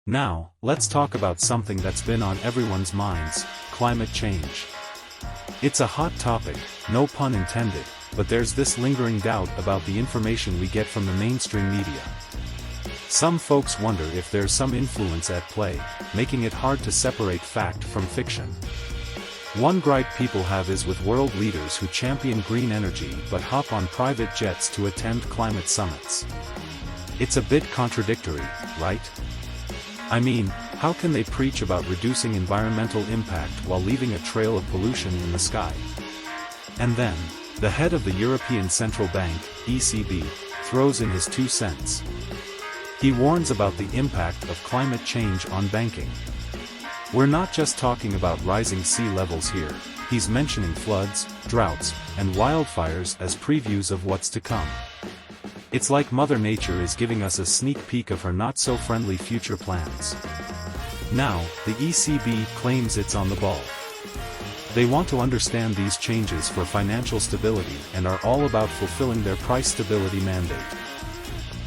Now, let's talk about something that's been on everyone's minds: climate change. It's a hot topic, no pun intended, but there's this lingering doubt about the information we get from the mainstream media. Some folks wonder if there's some influence at play, making it hard to separate fact from fiction. One gripe people have is with world leaders who champion green energy but hop on private jets to attend climate summits. It's a bit contradictory, right? I mean, how can they preach about reducing environmental impact while leaving a trail of pollution in the sky? And then, the head of the European Central Bank, ECB, throws in his 2 cents. He warns about the impact of climate change on banking. We're not just talking about rising sea levels here, he's mentioning floods, droughts, and wildfires as previews of what's to come. It's like Mother Nature is giving us a sneak peek of her not-so-friendly future plans. Now, the ECB claims it's on the ball. They want to understand these changes for financial stability and are all about fulfilling their price stability mandate.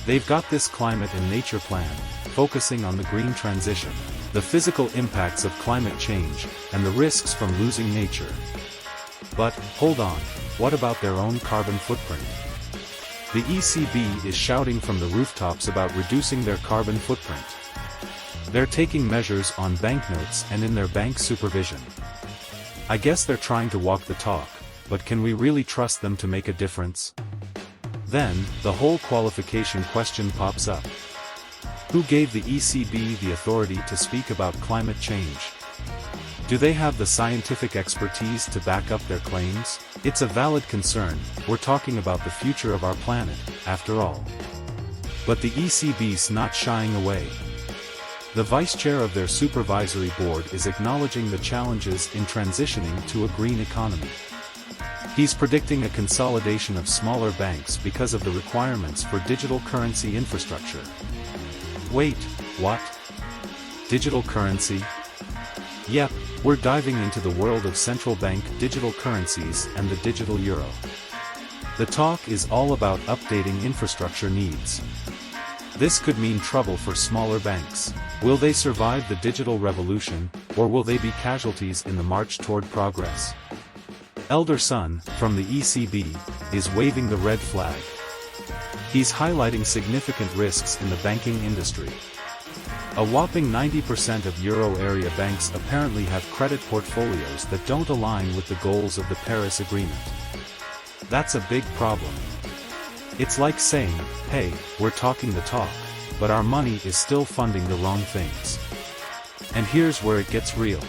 They've got this climate and nature plan, focusing on the green transition, the physical impacts of climate change, and the risks from losing nature. But, hold on, what about their own carbon footprint? The ECB is shouting from the rooftops about reducing their carbon footprint. They're taking measures on banknotes and in their bank supervision. I guess they're trying to walk the talk, but can we really trust them to make a difference? Then, the whole qualification question pops up. Who gave the ECB the authority to speak about climate change? Do they have the scientific expertise to back up their claims? It's a valid concern, we're talking about the future of our planet, after all. But the ECB's not shying away. The vice chair of their supervisory board is acknowledging the challenges in transitioning to a green economy. He's predicting a consolidation of smaller banks because of the requirements for digital currency infrastructure. Wait, what? Digital currency? Yep, we're diving into the world of central bank digital currencies and the digital euro. The talk is all about updating infrastructure needs. This could mean trouble for smaller banks. Will they survive the digital revolution, or will they be casualties in the march toward progress? Elder Sun, from the ECB, is waving the red flag. He's highlighting significant risks in the banking industry. A whopping 90% of euro area banks apparently have credit portfolios that don't align with the goals of the Paris Agreement. That's a big problem. It's like saying, hey, we're talking the talk, but our money is still funding the wrong things. And here's where it gets real.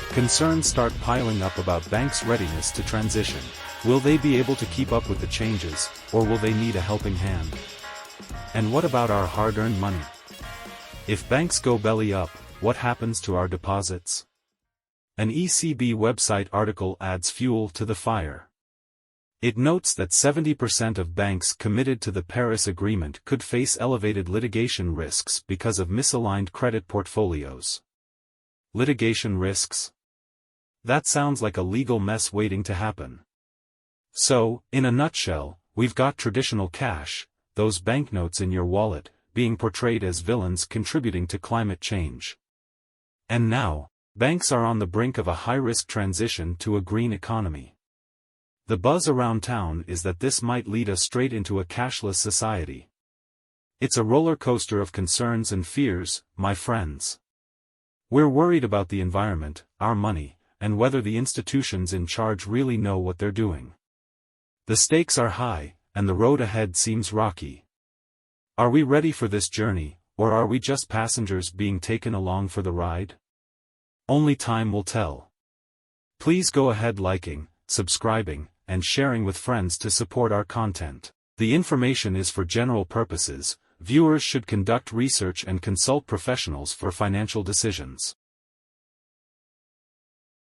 Concerns start piling up about banks' readiness to transition. Will they be able to keep up with the changes, or will they need a helping hand? And what about our hard-earned money? If banks go belly up, what happens to our deposits? An ECB website article adds fuel to the fire. It notes that 70% of banks committed to the Paris Agreement could face elevated litigation risks because of misaligned credit portfolios. Litigation risks? That sounds like a legal mess waiting to happen. So, in a nutshell, we've got traditional cash, those banknotes in your wallet, being portrayed as villains contributing to climate change. And now, banks are on the brink of a high-risk transition to a green economy. The buzz around town is that this might lead us straight into a cashless society. It's a roller coaster of concerns and fears, my friends. We're worried about the environment, our money, and whether the institutions in charge really know what they're doing. The stakes are high, and the road ahead seems rocky. Are we ready for this journey, or are we just passengers being taken along for the ride? Only time will tell. Please go ahead liking, subscribing, and sharing with friends to support our content. The information is for general purposes. Viewers should conduct research and consult professionals for financial decisions.